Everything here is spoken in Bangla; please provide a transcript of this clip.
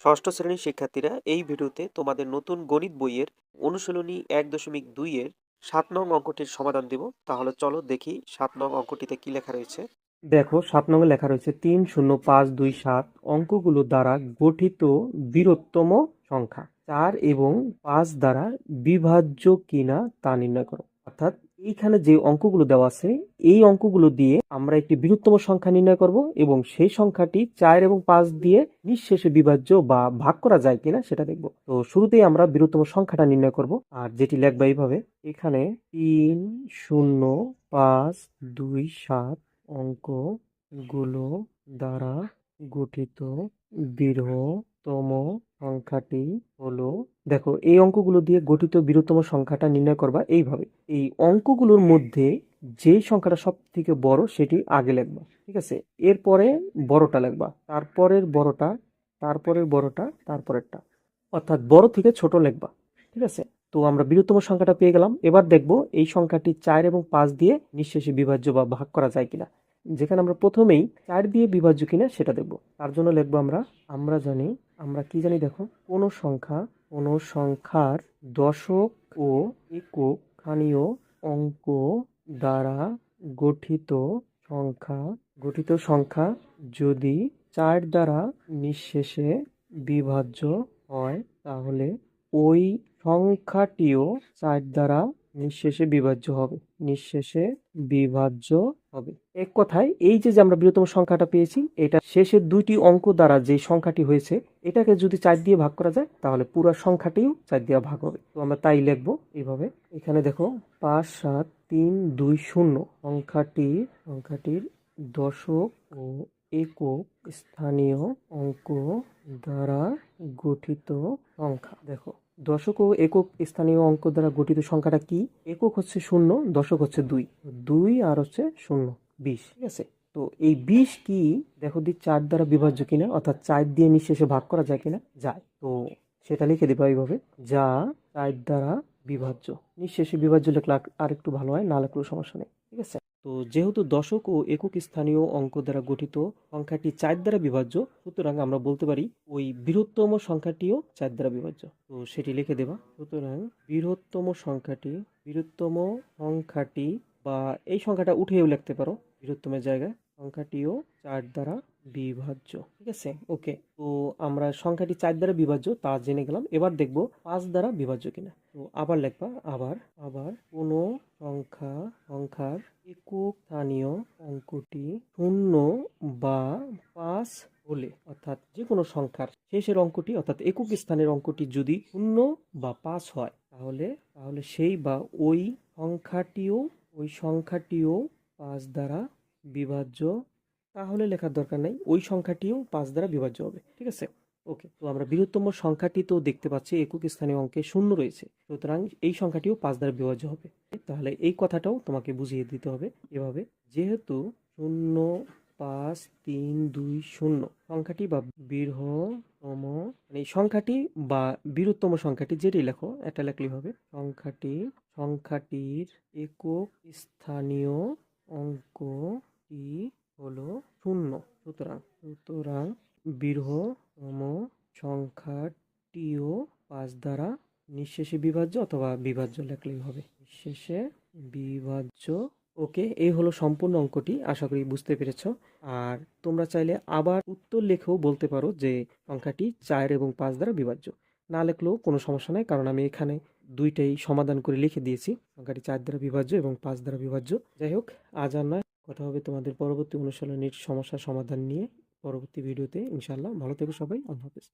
ষষ্ঠ শ্রেণীর শিক্ষার্থীরা, এই ভিডিওতে তোমাদের নতুন গণিত বইয়ের অনুশীলনী 1.2 এর 7 নং অঙ্কটির সমাধান দিব। তাহলে চলো দেখি 7 নং অঙ্কটিতে কি লেখা রয়েছে। দেখো 7 নঙে লেখা রয়েছে 3, 0, 5, 2, 7 অঙ্কগুলো দ্বারা গঠিত বৃহত্তম সংখ্যা 4 এবং 5 দ্বারা বিভাজ্য কিনা তা নির্ণয় করো। অর্থাৎ এইখানে যে অঙ্কগুলো দেওয়া আছে এই অঙ্কগুলো দিয়ে আমরা একটি বৃহত্তম সংখ্যা নির্ণয় করব এবং সেই সংখ্যাটি 4 এবং 5 দিয়ে নিঃশেষে বিভাজ্য বা ভাগ করা যায় কিনা সেটা দেখব। তো শুরুতেই আমরা বৃহত্তম সংখ্যাটা নির্ণয় করব, আর যেটি লিখবা এইভাবে। এখানে 3, 0, 5, 2, 7 অঙ্কগুলো দ্বারা গঠিত বৃহত্তম সংখ্যাটি হলো, দেখো এই অঙ্কগুলো দিয়ে গঠিত বৃহত্তম সংখ্যাটা নির্ণয় করবা এইভাবে। এই অঙ্কগুলোর মধ্যে যে সংখ্যাটা সব থেকে বড় সেটি আগে লিখবা, ঠিক আছে? এরপরে বড়টা লিখবা, তারপরের বড়টা, তারপরের বড়টা, তারপরেরটা, অর্থাৎ বড় থেকে ছোট লিখবা, ঠিক আছে? তো আমরা বৃহত্তম সংখ্যাটা পেয়ে গেলাম। এবার দেখব এই সংখ্যাটি 4 এবং 5 দিয়ে নিঃশেষে বিভাজ্য বা ভাগ করা যায় কিনা। যেখানে আমরা প্রথমেই 4 দিয়ে বিভাজ্য কিনা সেটা দেখব। তার জন্য লিখবো আমরা কি জানি, দেখো কোনো সংখ্যার দশক ও একক স্থানীয় অঙ্ক দ্বারা গঠিত সংখ্যা যদি 4 দ্বারা নিঃশেষে বিভাজ্য হয় তাহলে ওই সংখ্যাটিও 4 দ্বারা নিঃশেষে বিভাজ্য হবে। এক কথায় এই যে আমরা বৃহত্তম সংখ্যাটা পেয়েছি, এটা শেষের দুইটি অঙ্ক দ্বারা যে সংখ্যাটি হয়েছে এটাকে যদি 4 দিয়ে ভাগ করা যায় তাহলে পুরো সংখ্যাটিও 4 দিয়ে ভাগ হবে। তো আমরা তাই লিখবো এইভাবে। এখানে দেখো 5, 7, 3, 2, 0 সংখ্যাটির দশক ও একক স্থানীয় অঙ্ক দ্বারা গঠিত সংখ্যা। দেখো দশক ও একক স্থানীয় অঙ্ক দ্বারা গঠিত সংখ্যাটা কি? একক হচ্ছে 0, দশক হচ্ছে 2, 2 আর হচ্ছে 0, 20, ঠিক আছে? তো এই 20 কি, দেখো 4 দ্বারা বিভাজ্য কিনা, অর্থাৎ 4 দিয়ে নিঃশেষে ভাগ করা যায় কিনা। যায়। তো সেটা লিখে দেবো এইভাবে, যা 4 দ্বারা বিভাজ্য। নিঃশেষে বিভাজ্য লিখলে আর একটু ভালো হয়, না লিখলেও সমস্যা নেই, ঠিক আছে? তো যেহেতু দশক ও একক স্থানীয় অঙ্ক দ্বারা গঠিত সংখ্যাটি 4 দ্বারা বিভাজ্য, সুতরাং আমরা বলতে পারি ওই বৃহত্তম সংখ্যাটিও 4 দ্বারা বিভাজ্য। তো সেটি লিখে দেবা। সুতরাং বৃহত্তম সংখ্যাটি বা এই সংখ্যাটা উঠেও লিখতে পারো বৃহত্তমের জায়গায়, সংখ্যাটিও 4 দ্বারা বিভাজ্য, ঠিক আছে? ওকে, তো আমরা সংখ্যাটি 4 দ্বারা বিভাজ্য তা জেনে গেলাম। এবার দেখব 5 দ্বারা বিভাজ্য কিনা। তো আবার লিখবা, আবার কোনো সংখ্যার একক স্থানীয় অঙ্কটি 0 বা 5 হলে, অর্থাৎ যে কোনো সংখ্যার শেষের অঙ্কটি অর্থাৎ একক স্থানের অঙ্কটি যদি 0 বা 5 হয় তাহলে সেই বা ওই সংখ্যাটিও 5 দ্বারা বিভাজ্য। তাহলে লেখার দরকার নেই, ওই সংখ্যাটিও 5 দ্বারা বিভাজ্য হবে, ঠিক আছে? ওকে, তো আমরা বৃহত্তম সংখ্যাটি তো দেখতে পাচ্ছি একক স্থানীয় অঙ্কে 0 রয়েছে, সুতরাং এই সংখ্যাটিও 5 দ্বারা বিভাজ্য হবে। তাহলে এই কথাটাও তোমাকে বুঝিয়ে দিতে হবে এভাবে, যেহেতু 0, 5, 3, 2, 0 সংখ্যাটি বা বৃহত্তম, মানে এই সংখ্যাটি বা বৃহত্তম সংখ্যাটি যেটি লেখো এটা লেখলেই হবে। সংখ্যাটির একক স্থানীয় অঙ্কটি হলো 0। সুতরাং বৃহত্তম সংখ্যাটিও 5 দ্বারা নিঃশেষে বিভাজ্য অথবা বিভাজ্য লেখলেই হবে, নিঃশেষে বিভাজ্য। ওকে, এই হলো সম্পূর্ণ অঙ্কটি, আশা করি বুঝতে পেরেছো। আর তোমরা চাইলে আবার উত্তর লেখেও বলতে পারো যে সংখ্যাটি 4 এবং 5 দ্বারা বিভাজ্য। না লেখলেও কোনো সমস্যা নাই, কারণ আমি এখানে দুইটাই সমাধান করে লিখে দিয়েছি, সংখ্যাটি 4 দ্বারা বিভাজ্য এবং 5 দ্বারা বিভাজ্য। যাই হোক, আজ আর নয়, কথা হবে তোমাদের পরবর্তী অনুশীলনীর সমস্যার সমাধান নিয়ে পরবর্তী ভিডিওতে ইনশাআল্লাহ। ভালো থেকো সবাই, আল্লাহ হাফেজ।